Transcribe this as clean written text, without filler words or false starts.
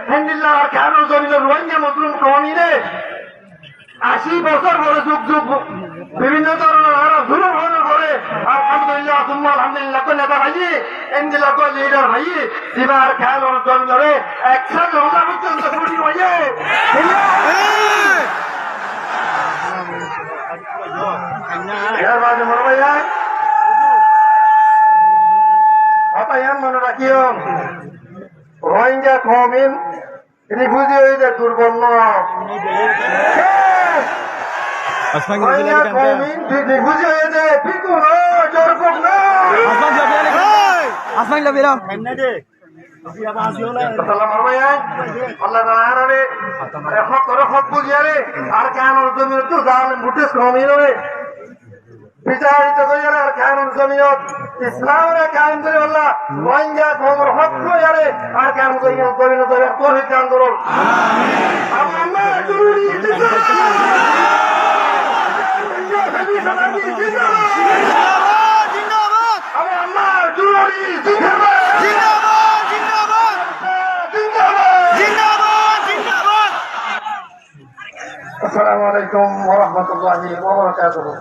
হেন্দিল্লা আর কেন জমিনের রোহিঙ্গা মুসলিম কমিনে 80 বছর পরে যুগ যুগ বিভিন্ন ধরনের আরো শুরু হওয়ার পরে আলহামদুলিল্লাহ সুম্মা আলহামদুলিল্লাহ কো নেতা ভাই হেন্দিল্লা কো লিডার ভাই দিবার খেয়াল ওর জমিনে একসাথে হোলা পর্যন্ত ছুটি হয়ে এর বাদে মনে ভাইয়া আপনার মনে রাখিও রোহিঙ্গা কমিন তিনি বুঝে হইলে দুর্বল রোহিঙ্গা কমিন তিনি বুঝে হইলে পিকু জোরকুম আর কেন জমি তো বুটিস কমিন বিচারিত করিয়ারে আর কানুন জমিয়ত ইসলামের কায়েম করে আল্লাহ রোহিঙ্গা কমর হক করিয়ারে আর কানুন জমিয়ত জমিন ধরে তৌহিদ আন্দোলন আল্লাহ জরুরি আসসালামু আলাইকুম ওয়া রাহমাতুল্লাহি ওয়া বারাকাতুহু।